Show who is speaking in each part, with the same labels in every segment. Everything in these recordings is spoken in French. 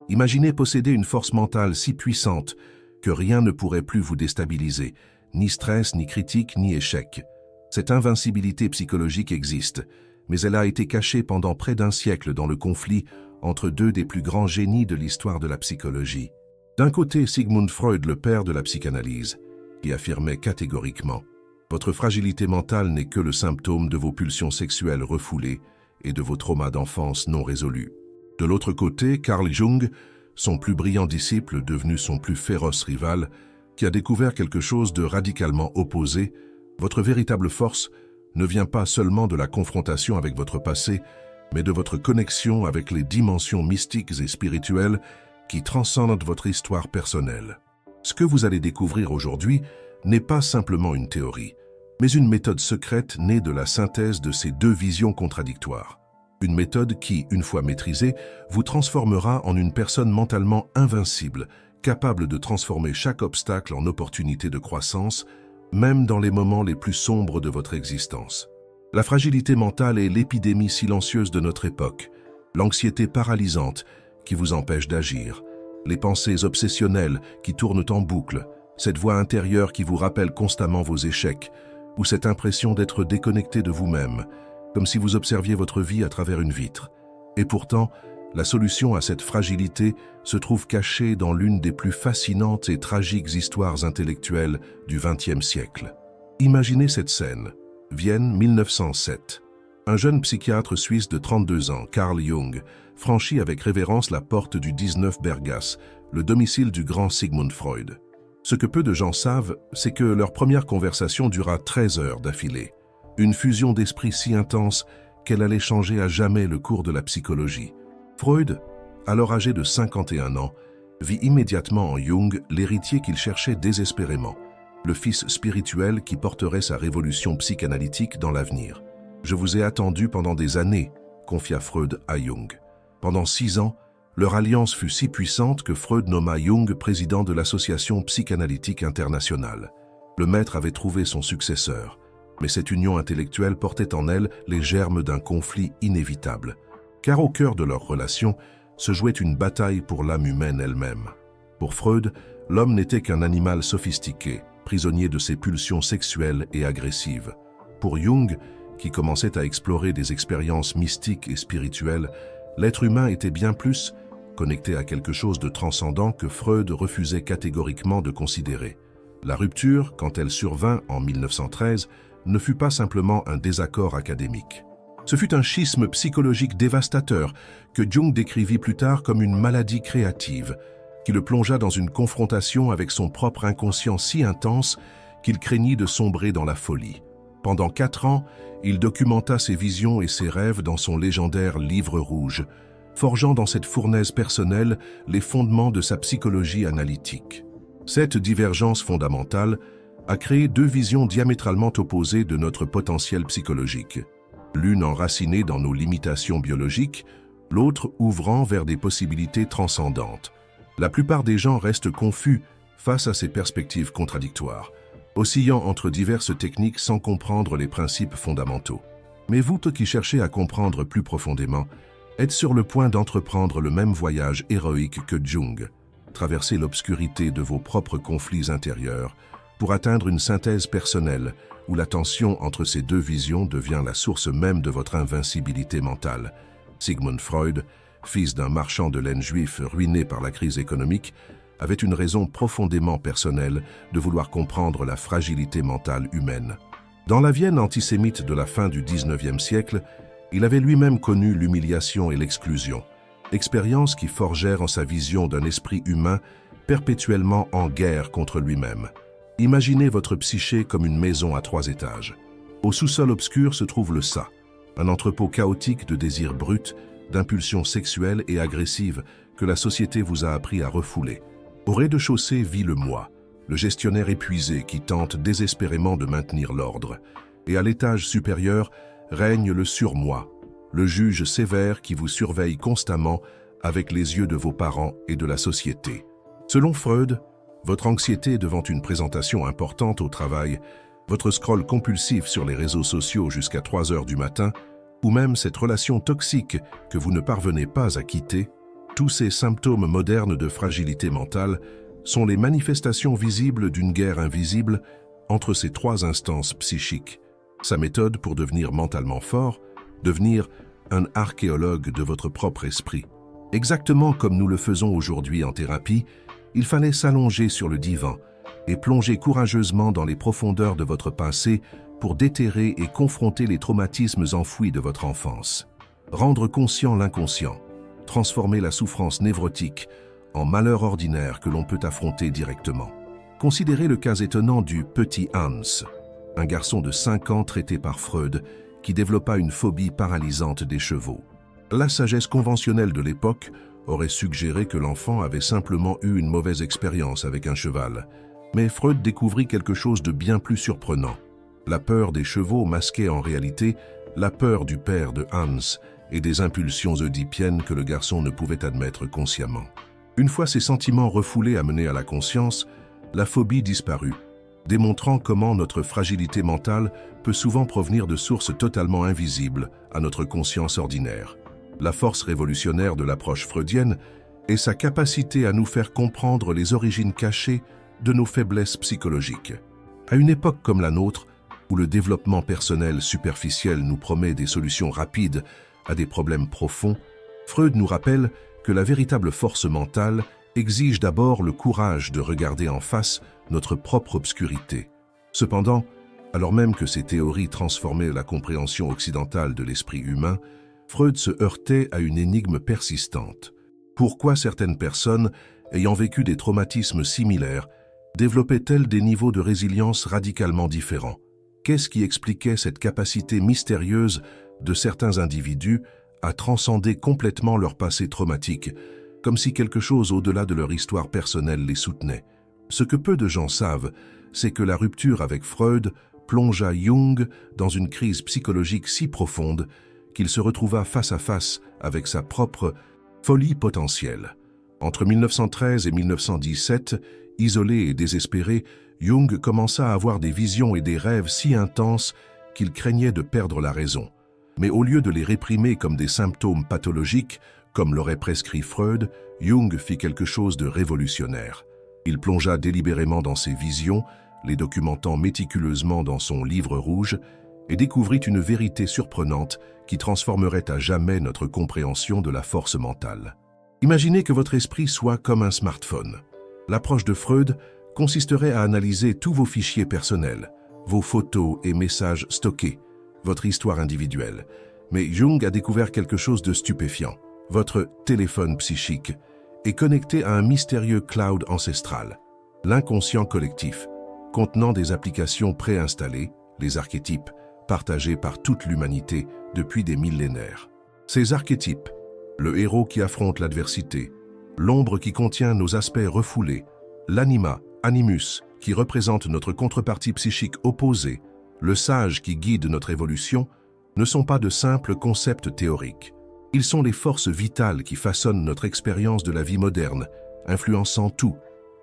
Speaker 1: Imaginez posséder une force mentale si puissante que rien ne pourrait plus vous déstabiliser, ni stress, ni critique, ni échec. Cette invincibilité psychologique existe, mais elle a été cachée pendant près d'un siècle dans le conflit entre deux des plus grands génies de l'histoire de la psychologie. D'un côté, Sigmund Freud, le père de la psychanalyse, qui affirmait catégoriquement « Votre fragilité mentale n'est que le symptôme de vos pulsions sexuelles refoulées et de vos traumas d'enfance non résolus. » De l'autre côté, Carl Jung, son plus brillant disciple devenu son plus féroce rival, qui a découvert quelque chose de radicalement opposé. Votre véritable force ne vient pas seulement de la confrontation avec votre passé, mais de votre connexion avec les dimensions mystiques et spirituelles qui transcendent votre histoire personnelle. Ce que vous allez découvrir aujourd'hui n'est pas simplement une théorie, mais une méthode secrète née de la synthèse de ces deux visions contradictoires. Une méthode qui, une fois maîtrisée, vous transformera en une personne mentalement invincible, capable de transformer chaque obstacle en opportunité de croissance, même dans les moments les plus sombres de votre existence. La fragilité mentale est l'épidémie silencieuse de notre époque, l'anxiété paralysante qui vous empêche d'agir, les pensées obsessionnelles qui tournent en boucle, cette voix intérieure qui vous rappelle constamment vos échecs, ou cette impression d'être déconnecté de vous-même, comme si vous observiez votre vie à travers une vitre. Et pourtant, la solution à cette fragilité se trouve cachée dans l'une des plus fascinantes et tragiques histoires intellectuelles du XXe siècle. Imaginez cette scène. Vienne, 1907. Un jeune psychiatre suisse de 32 ans, Carl Jung, franchit avec révérence la porte du 19 Berghaus, le domicile du grand Sigmund Freud. Ce que peu de gens savent, c'est que leur première conversation dura 13 heures d'affilée. Une fusion d'esprit si intense qu'elle allait changer à jamais le cours de la psychologie. Freud, alors âgé de 51 ans, vit immédiatement en Jung l'héritier qu'il cherchait désespérément, le fils spirituel qui porterait sa révolution psychanalytique dans l'avenir. « Je vous ai attendu pendant des années », confia Freud à Jung. Pendant 6 ans, leur alliance fut si puissante que Freud nomma Jung président de l'Association psychanalytique internationale. Le maître avait trouvé son successeur, mais cette union intellectuelle portait en elle les germes d'un conflit inévitable, car au cœur de leur relation se jouait une bataille pour l'âme humaine elle-même. Pour Freud, l'homme n'était qu'un animal sophistiqué, prisonnier de ses pulsions sexuelles et agressives. Pour Jung, qui commençait à explorer des expériences mystiques et spirituelles, l'être humain était bien plus connecté à quelque chose de transcendant que Freud refusait catégoriquement de considérer. La rupture, quand elle survint en 1913, ne fut pas simplement un désaccord académique. Ce fut un schisme psychologique dévastateur que Jung décrivit plus tard comme une maladie créative, qui le plongea dans une confrontation avec son propre inconscient si intense qu'il craignit de sombrer dans la folie. Pendant 4 ans, il documenta ses visions et ses rêves dans son légendaire Livre rouge, forgeant dans cette fournaise personnelle les fondements de sa psychologie analytique. Cette divergence fondamentale a créé 2 visions diamétralement opposées de notre potentiel psychologique. L'une enracinée dans nos limitations biologiques, l'autre ouvrant vers des possibilités transcendantes. La plupart des gens restent confus face à ces perspectives contradictoires, oscillant entre diverses techniques sans comprendre les principes fondamentaux. Mais vous qui cherchez à comprendre plus profondément, êtes sur le point d'entreprendre le même voyage héroïque que Jung, traverser l'obscurité de vos propres conflits intérieurs pour atteindre une synthèse personnelle où la tension entre ces 2 visions devient la source même de votre invincibilité mentale. Sigmund Freud, fils d'un marchand de laine juif ruiné par la crise économique, avait une raison profondément personnelle de vouloir comprendre la fragilité mentale humaine. Dans la Vienne antisémite de la fin du XIXe siècle, il avait lui-même connu l'humiliation et l'exclusion, expériences qui forgèrent en sa vision d'un esprit humain perpétuellement en guerre contre lui-même. Imaginez votre psyché comme une maison à 3 étages. Au sous-sol obscur se trouve le ça, un entrepôt chaotique de désirs bruts, d'impulsions sexuelles et agressives que la société vous a appris à refouler. Au rez-de-chaussée vit le moi, le gestionnaire épuisé qui tente désespérément de maintenir l'ordre. Et à l'étage supérieur règne le surmoi, le juge sévère qui vous surveille constamment avec les yeux de vos parents et de la société. Selon Freud, votre anxiété devant une présentation importante au travail, votre scroll compulsif sur les réseaux sociaux jusqu'à 3 heures du matin, ou même cette relation toxique que vous ne parvenez pas à quitter, Tous ces symptômes modernes de fragilité mentale sont les manifestations visibles d'une guerre invisible entre ces trois instances psychiques. Sa méthode pour devenir mentalement fort, devenir un archéologue de votre propre esprit. Exactement comme nous le faisons aujourd'hui en thérapie, il fallait s'allonger sur le divan et plonger courageusement dans les profondeurs de votre passé pour déterrer et confronter les traumatismes enfouis de votre enfance. Rendre conscient l'inconscient, transformer la souffrance névrotique en malheur ordinaire que l'on peut affronter directement. Considérez le cas étonnant du petit Hans, un garçon de 5 ans traité par Freud qui développa une phobie paralysante des chevaux. La sagesse conventionnelle de l'époque aurait suggéré que l'enfant avait simplement eu une mauvaise expérience avec un cheval. Mais Freud découvrit quelque chose de bien plus surprenant. La peur des chevaux masquait en réalité la peur du père de Hans et des impulsions oedipiennes que le garçon ne pouvait admettre consciemment. Une fois ces sentiments refoulés amenés à la conscience, la phobie disparut, démontrant comment notre fragilité mentale peut souvent provenir de sources totalement invisibles à notre conscience ordinaire. La force révolutionnaire de l'approche freudienne est sa capacité à nous faire comprendre les origines cachées de nos faiblesses psychologiques. À une époque comme la nôtre, où le développement personnel superficiel nous promet des solutions rapides à des problèmes profonds, Freud nous rappelle que la véritable force mentale exige d'abord le courage de regarder en face notre propre obscurité. Cependant, alors même que ces théories transformaient la compréhension occidentale de l'esprit humain, Freud se heurtait à une énigme persistante. Pourquoi certaines personnes, ayant vécu des traumatismes similaires, développaient-elles des niveaux de résilience radicalement différents? Qu'est-ce qui expliquait cette capacité mystérieuse de certains individus à transcender complètement leur passé traumatique, comme si quelque chose au-delà de leur histoire personnelle les soutenait? Ce que peu de gens savent, c'est que la rupture avec Freud plongea Jung dans une crise psychologique si profonde qu'il se retrouva face à face avec sa propre folie potentielle. Entre 1913 et 1917, isolé et désespéré, Jung commença à avoir des visions et des rêves si intenses qu'il craignait de perdre la raison. Mais au lieu de les réprimer comme des symptômes pathologiques, comme l'aurait prescrit Freud, Jung fit quelque chose de révolutionnaire. Il plongea délibérément dans ses visions, les documentant méticuleusement dans son livre rouge, et découvrit une vérité surprenante qui transformerait à jamais notre compréhension de la force mentale. Imaginez que votre esprit soit comme un smartphone. L'approche de Freud consisterait à analyser tous vos fichiers personnels, vos photos et messages stockés, votre histoire individuelle. Mais Jung a découvert quelque chose de stupéfiant. Votre téléphone psychique est connecté à un mystérieux cloud ancestral, l'inconscient collectif, contenant des applications préinstallées, les archétypes, partagés par toute l'humanité depuis des millénaires. Ces archétypes, le héros qui affronte l'adversité, l'ombre qui contient nos aspects refoulés, l'anima, animus, qui représente notre contrepartie psychique opposée, le sage qui guide notre évolution, ne sont pas de simples concepts théoriques. Ils sont les forces vitales qui façonnent notre expérience de la vie moderne, influençant tout,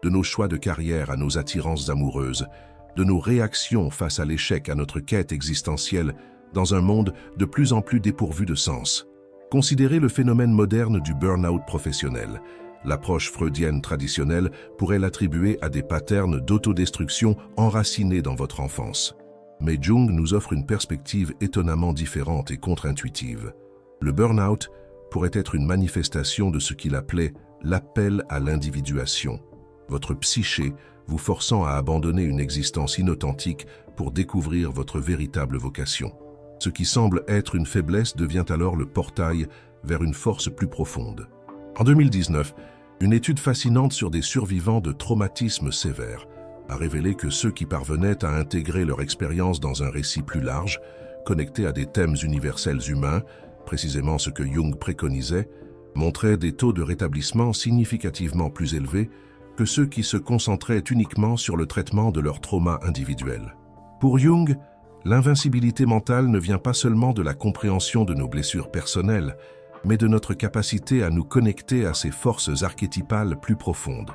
Speaker 1: de nos choix de carrière à nos attirances amoureuses, de nos réactions face à l'échec à notre quête existentielle dans un monde de plus en plus dépourvu de sens. Considérez le phénomène moderne du burn-out professionnel. L'approche freudienne traditionnelle pourrait l'attribuer à des patterns d'autodestruction enracinés dans votre enfance. Mais Jung nous offre une perspective étonnamment différente et contre-intuitive. Le burn-out pourrait être une manifestation de ce qu'il appelait l'appel à l'individuation. Votre psyché vous forçant à abandonner une existence inauthentique pour découvrir votre véritable vocation. Ce qui semble être une faiblesse devient alors le portail vers une force plus profonde. En 2019, une étude fascinante sur des survivants de traumatismes sévères a révélé que ceux qui parvenaient à intégrer leur expérience dans un récit plus large, connecté à des thèmes universels humains, précisément ce que Jung préconisait, montraient des taux de rétablissement significativement plus élevés que ceux qui se concentraient uniquement sur le traitement de leur trauma individuel. Pour Jung, l'invincibilité mentale ne vient pas seulement de la compréhension de nos blessures personnelles, mais de notre capacité à nous connecter à ces forces archétypales plus profondes.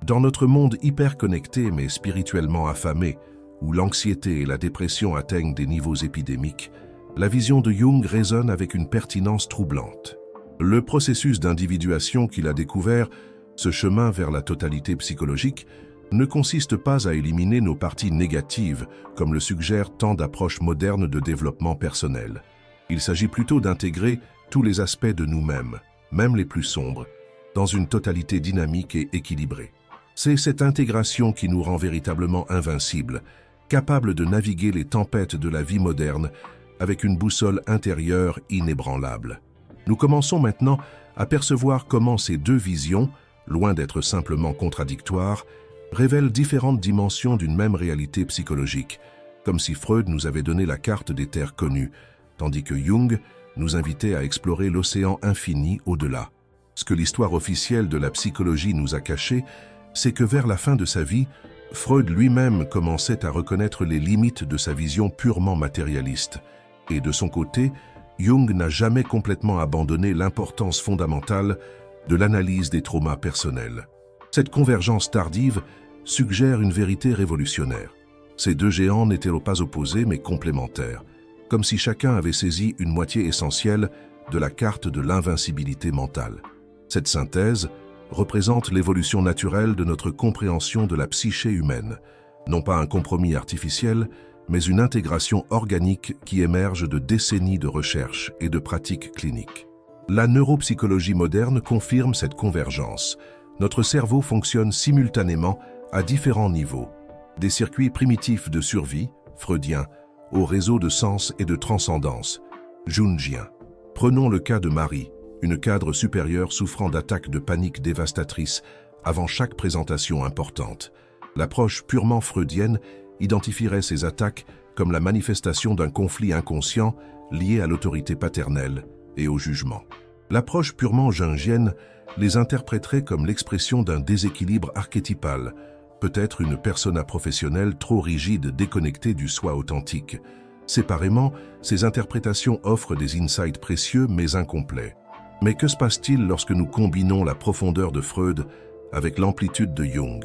Speaker 1: Dans notre monde hyper connecté mais spirituellement affamé, où l'anxiété et la dépression atteignent des niveaux épidémiques, la vision de Jung résonne avec une pertinence troublante. Le processus d'individuation qu'il a découvert, ce chemin vers la totalité psychologique, ne consiste pas à éliminer nos parties négatives, comme le suggèrent tant d'approches modernes de développement personnel. Il s'agit plutôt d'intégrer tous les aspects de nous-mêmes, même les plus sombres, dans une totalité dynamique et équilibrée. C'est cette intégration qui nous rend véritablement invincibles, capables de naviguer les tempêtes de la vie moderne avec une boussole intérieure inébranlable. Nous commençons maintenant à percevoir comment ces deux visions, loin d'être simplement contradictoires, révèlent différentes dimensions d'une même réalité psychologique, comme si Freud nous avait donné la carte des terres connues, tandis que Jung nous invitait à explorer l'océan infini au-delà. Ce que l'histoire officielle de la psychologie nous a caché, c'est que vers la fin de sa vie, Freud lui-même commençait à reconnaître les limites de sa vision purement matérialiste. Et de son côté, Jung n'a jamais complètement abandonné l'importance fondamentale de l'analyse des traumas personnels. Cette convergence tardive suggère une vérité révolutionnaire. Ces deux géants n'étaient pas opposés mais complémentaires, comme si chacun avait saisi une moitié essentielle de la carte de l'invincibilité mentale. Cette synthèse représente l'évolution naturelle de notre compréhension de la psyché humaine, non pas un compromis artificiel, mais une intégration organique qui émerge de décennies de recherche et de pratiques cliniques. La neuropsychologie moderne confirme cette convergence. Notre cerveau fonctionne simultanément à différents niveaux, des circuits primitifs de survie, freudiens, aux réseaux de sens et de transcendance, jungiens. Prenons le cas de Marie, une cadre supérieure souffrant d'attaques de panique dévastatrices avant chaque présentation importante. L'approche purement freudienne identifierait ces attaques comme la manifestation d'un conflit inconscient lié à l'autorité paternelle et au jugement. L'approche purement jungienne les interpréterait comme l'expression d'un déséquilibre archétypal, peut-être une persona professionnelle trop rigide déconnectée du soi authentique. Séparément, ces interprétations offrent des insights précieux mais incomplets. Mais que se passe-t-il lorsque nous combinons la profondeur de Freud avec l'amplitude de Jung?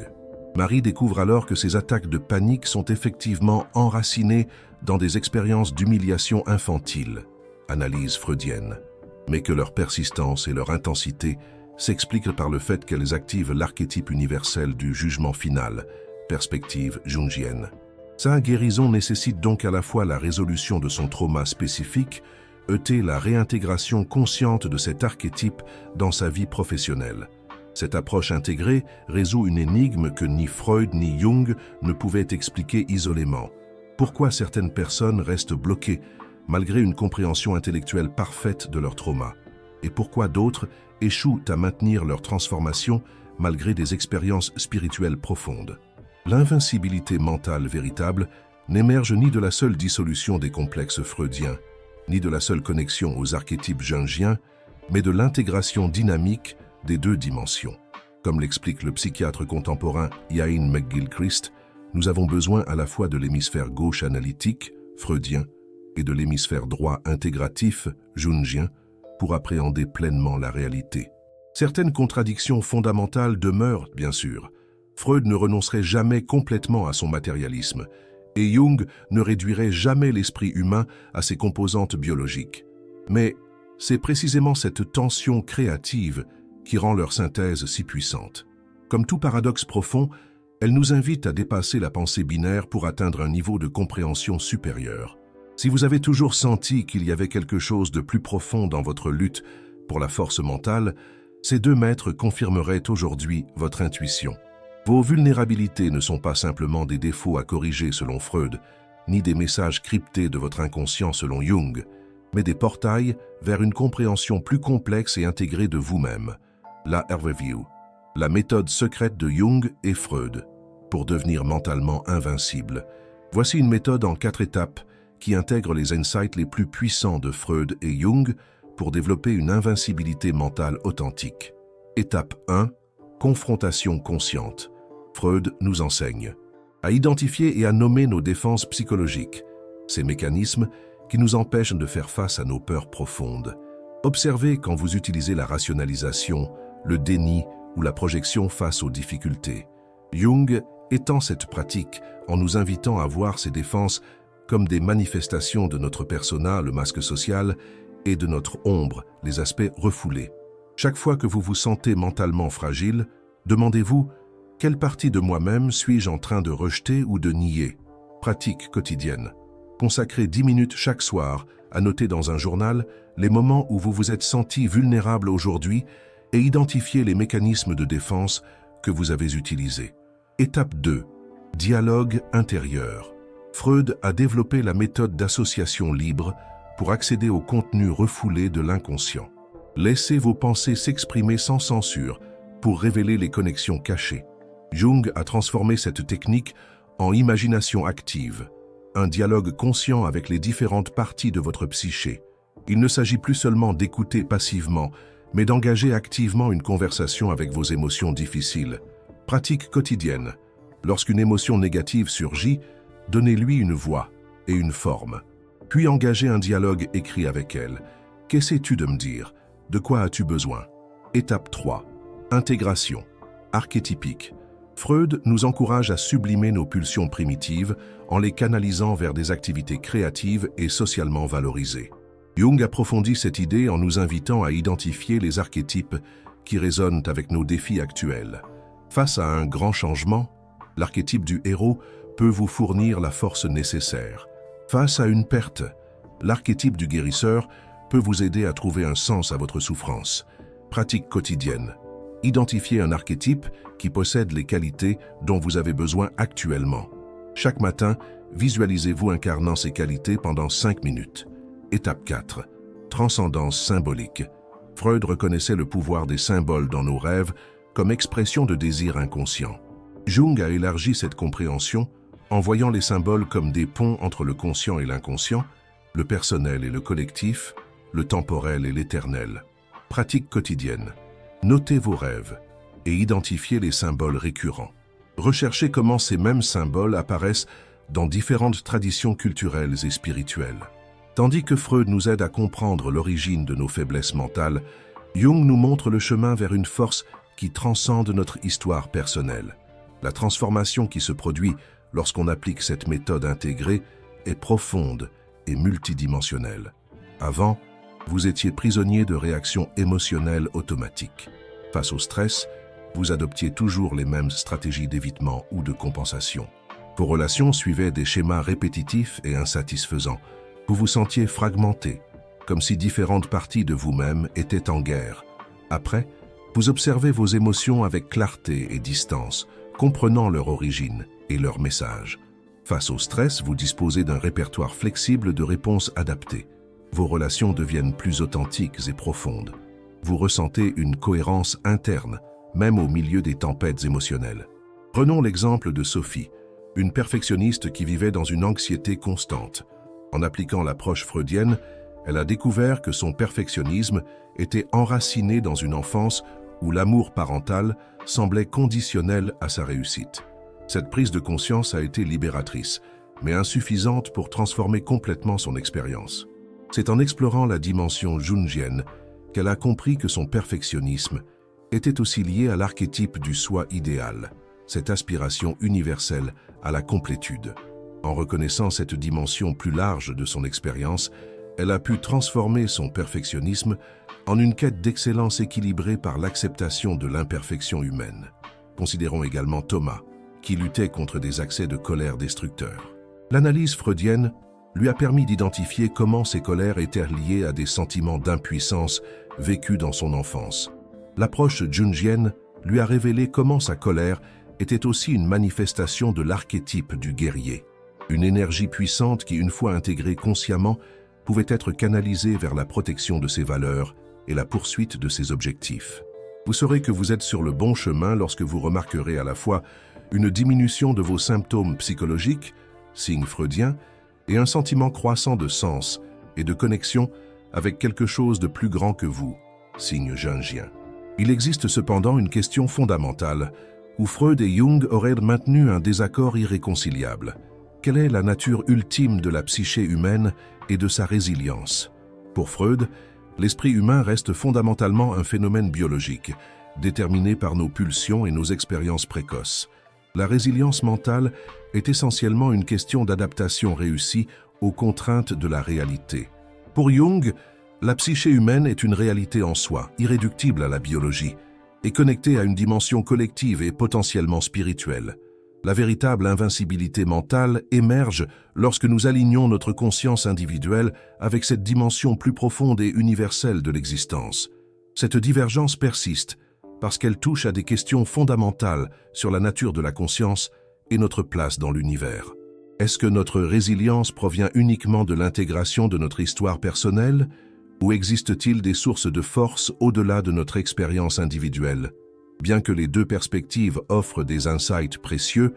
Speaker 1: Marie découvre alors que ces attaques de panique sont effectivement enracinées dans des expériences d'humiliation infantile, analyse freudienne, mais que leur persistance et leur intensité s'expliquent par le fait qu'elles activent l'archétype universel du jugement final, perspective jungienne. Sa guérison nécessite donc à la fois la résolution de son trauma spécifique, et la réintégration consciente de cet archétype dans sa vie professionnelle. Cette approche intégrée résout une énigme que ni Freud ni Jung ne pouvaient expliquer isolément. Pourquoi certaines personnes restent bloquées malgré une compréhension intellectuelle parfaite de leur trauma? Et pourquoi d'autres échouent à maintenir leur transformation malgré des expériences spirituelles profondes? L'invincibilité mentale véritable n'émerge ni de la seule dissolution des complexes freudiens, ni de la seule connexion aux archétypes jungiens, mais de l'intégration dynamique des deux dimensions. Comme l'explique le psychiatre contemporain Iain McGilchrist, nous avons besoin à la fois de l'hémisphère gauche analytique, freudien, et de l'hémisphère droit intégratif, jungien, pour appréhender pleinement la réalité. Certaines contradictions fondamentales demeurent, bien sûr. Freud ne renoncerait jamais complètement à son matérialisme, et Jung ne réduirait jamais l'esprit humain à ses composantes biologiques. Mais c'est précisément cette tension créative qui rend leur synthèse si puissante. Comme tout paradoxe profond, elle nous invite à dépasser la pensée binaire pour atteindre un niveau de compréhension supérieur. Si vous avez toujours senti qu'il y avait quelque chose de plus profond dans votre lutte pour la force mentale, ces deux maîtres confirmeraient aujourd'hui votre intuition. Vos vulnérabilités ne sont pas simplement des défauts à corriger selon Freud, ni des messages cryptés de votre inconscient selon Jung, mais des portails vers une compréhension plus complexe et intégrée de vous-même. La Review, la méthode secrète de Jung et Freud, pour devenir mentalement invincible. Voici une méthode en 4 étapes qui intègre les insights les plus puissants de Freud et Jung pour développer une invincibilité mentale authentique. Étape 1. Confrontation consciente. Freud nous enseigne à identifier et à nommer nos défenses psychologiques, ces mécanismes qui nous empêchent de faire face à nos peurs profondes. Observez quand vous utilisez la rationalisation, le déni ou la projection face aux difficultés. Jung étend cette pratique en nous invitant à voir ces défenses comme des manifestations de notre persona, le masque social, et de notre ombre, les aspects refoulés. Chaque fois que vous vous sentez mentalement fragile, demandez-vous « Quelle partie de moi-même suis-je en train de rejeter ou de nier ?» Pratique quotidienne. Consacrez 10 minutes chaque soir à noter dans un journal les moments où vous vous êtes senti vulnérable aujourd'hui et identifiez les mécanismes de défense que vous avez utilisés. Étape 2. Dialogue intérieur. Freud a développé la méthode d'association libre pour accéder au contenu refoulé de l'inconscient. Laissez vos pensées s'exprimer sans censure pour révéler les connexions cachées. Jung a transformé cette technique en imagination active, un dialogue conscient avec les différentes parties de votre psyché. Il ne s'agit plus seulement d'écouter passivement, mais d'engager activement une conversation avec vos émotions difficiles. Pratique quotidienne. Lorsqu'une émotion négative surgit, donnez-lui une voix et une forme. Puis engagez un dialogue écrit avec elle. Qu'essaies-tu de me dire? De quoi as-tu besoin? Étape 3. Intégration. Archétypique. Freud nous encourage à sublimer nos pulsions primitives en les canalisant vers des activités créatives et socialement valorisées. Jung approfondit cette idée en nous invitant à identifier les archétypes qui résonnent avec nos défis actuels. Face à un grand changement, l'archétype du héros peut vous fournir la force nécessaire. Face à une perte, l'archétype du guérisseur peut vous aider à trouver un sens à votre souffrance. Pratique quotidienne. Identifiez un archétype qui possède les qualités dont vous avez besoin actuellement. Chaque matin, visualisez-vous incarnant ces qualités pendant 5 minutes. Étape 4. Transcendance symbolique. Freud reconnaissait le pouvoir des symboles dans nos rêves comme expression de désir inconscient. Jung a élargi cette compréhension en voyant les symboles comme des ponts entre le conscient et l'inconscient, le personnel et le collectif, le temporel et l'éternel. Pratique quotidienne. Notez vos rêves et identifiez les symboles récurrents. Recherchez comment ces mêmes symboles apparaissent dans différentes traditions culturelles et spirituelles. Tandis que Freud nous aide à comprendre l'origine de nos faiblesses mentales, Jung nous montre le chemin vers une force qui transcende notre histoire personnelle. La transformation qui se produit lorsqu'on applique cette méthode intégrée est profonde et multidimensionnelle. Avant, vous étiez prisonnier de réactions émotionnelles automatiques. Face au stress, vous adoptiez toujours les mêmes stratégies d'évitement ou de compensation. Vos relations suivaient des schémas répétitifs et insatisfaisants. Vous vous sentiez fragmenté, comme si différentes parties de vous-même étaient en guerre. Après, vous observez vos émotions avec clarté et distance, comprenant leur origine et leur message. Face au stress, vous disposez d'un répertoire flexible de réponses adaptées. Vos relations deviennent plus authentiques et profondes. Vous ressentez une cohérence interne, même au milieu des tempêtes émotionnelles. Prenons l'exemple de Sophie, une perfectionniste qui vivait dans une anxiété constante. En appliquant l'approche freudienne, elle a découvert que son perfectionnisme était enraciné dans une enfance où l'amour parental semblait conditionnel à sa réussite. Cette prise de conscience a été libératrice, mais insuffisante pour transformer complètement son expérience. C'est en explorant la dimension jungienne qu'elle a compris que son perfectionnisme était aussi lié à l'archétype du soi idéal, cette aspiration universelle à la complétude. En reconnaissant cette dimension plus large de son expérience, elle a pu transformer son perfectionnisme en une quête d'excellence équilibrée par l'acceptation de l'imperfection humaine. Considérons également Thomas, qui luttait contre des accès de colère destructeurs. L'analyse freudienne lui a permis d'identifier comment ces colères étaient liées à des sentiments d'impuissance vécus dans son enfance. L'approche jungienne lui a révélé comment sa colère était aussi une manifestation de l'archétype du guerrier. Une énergie puissante qui, une fois intégrée consciemment, pouvait être canalisée vers la protection de ses valeurs et la poursuite de ses objectifs. Vous saurez que vous êtes sur le bon chemin lorsque vous remarquerez à la fois une diminution de vos symptômes psychologiques, signe freudien, et un sentiment croissant de sens et de connexion avec quelque chose de plus grand que vous, signe jungien. Il existe cependant une question fondamentale où Freud et Jung auraient maintenu un désaccord irréconciliable. Quelle est la nature ultime de la psyché humaine et de sa résilience? Pour Freud, l'esprit humain reste fondamentalement un phénomène biologique, déterminé par nos pulsions et nos expériences précoces. La résilience mentale est essentiellement une question d'adaptation réussie aux contraintes de la réalité. Pour Jung, La psyché humaine est une réalité en soi, irréductible à la biologie, et connectée à une dimension collective et potentiellement spirituelle. La véritable invincibilité mentale émerge lorsque nous alignons notre conscience individuelle avec cette dimension plus profonde et universelle de l'existence. Cette divergence persiste parce qu'elle touche à des questions fondamentales sur la nature de la conscience et notre place dans l'univers. Est-ce que notre résilience provient uniquement de l'intégration de notre histoire personnelle, ou existe-t-il des sources de force au-delà de notre expérience individuelle? Bien que les deux perspectives offrent des insights précieux,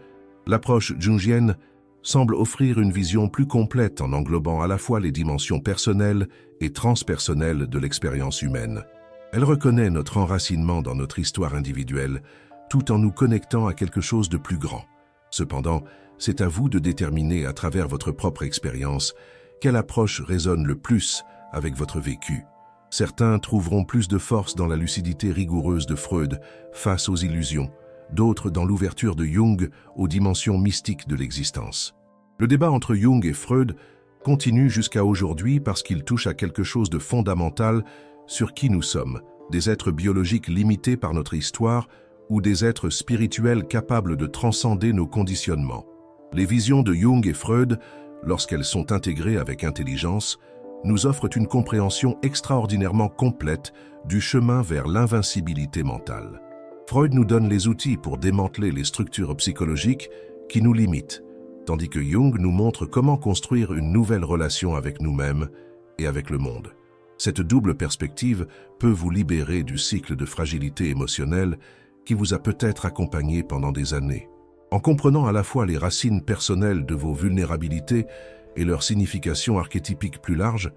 Speaker 1: l'approche jungienne semble offrir une vision plus complète en englobant à la fois les dimensions personnelles et transpersonnelles de l'expérience humaine. Elle reconnaît notre enracinement dans notre histoire individuelle, tout en nous connectant à quelque chose de plus grand. Cependant, c'est à vous de déterminer à travers votre propre expérience quelle approche résonne le plus avec votre vécu. Certains trouveront plus de force dans la lucidité rigoureuse de Freud face aux illusions, d'autres dans l'ouverture de Jung aux dimensions mystiques de l'existence. Le débat entre Jung et Freud continue jusqu'à aujourd'hui parce qu'il touche à quelque chose de fondamental sur qui nous sommes, des êtres biologiques limités par notre histoire ou des êtres spirituels capables de transcender nos conditionnements. Les visions de Jung et Freud, lorsqu'elles sont intégrées avec intelligence, nous offrent une compréhension extraordinairement complète du chemin vers l'invincibilité mentale. Freud nous donne les outils pour démanteler les structures psychologiques qui nous limitent, tandis que Jung nous montre comment construire une nouvelle relation avec nous-mêmes et avec le monde. Cette double perspective peut vous libérer du cycle de fragilité émotionnelle qui vous a peut-être accompagné pendant des années. En comprenant à la fois les racines personnelles de vos vulnérabilités et leur signification archétypique plus large,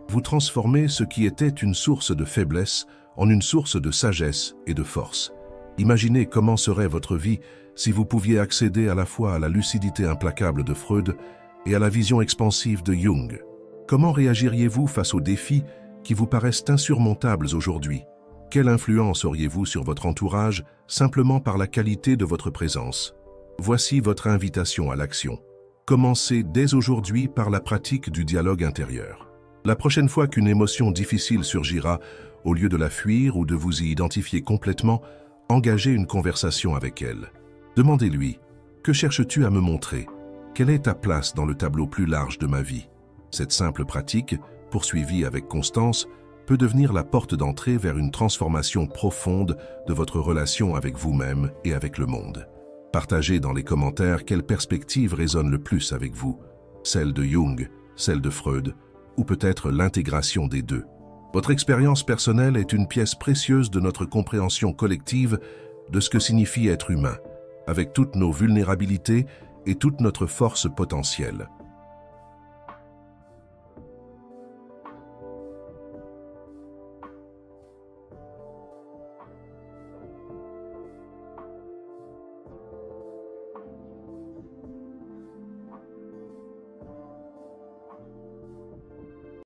Speaker 1: vous transformez ce qui était une source de faiblesse en une source de sagesse et de force. Imaginez comment serait votre vie si vous pouviez accéder à la fois à la lucidité implacable de Freud et à la vision expansive de Jung. Comment réagiriez-vous face aux défis qui vous paraissent insurmontables aujourd'hui? Quelle influence auriez-vous sur votre entourage simplement par la qualité de votre présence? Voici votre invitation à l'action. Commencez dès aujourd'hui par la pratique du dialogue intérieur. La prochaine fois qu'une émotion difficile surgira, au lieu de la fuir ou de vous y identifier complètement, engagez une conversation avec elle. Demandez-lui « Que cherches-tu à me montrer? Quelle est ta place dans le tableau plus large de ma vie ?» Cette simple pratique, poursuivie avec constance, peut devenir la porte d'entrée vers une transformation profonde de votre relation avec vous-même et avec le monde. Partagez dans les commentaires quelle perspective résonne le plus avec vous, celle de Jung, celle de Freud, ou peut-être l'intégration des deux. Votre expérience personnelle est une pièce précieuse de notre compréhension collective de ce que signifie être humain, avec toutes nos vulnérabilités et toute notre force potentielle.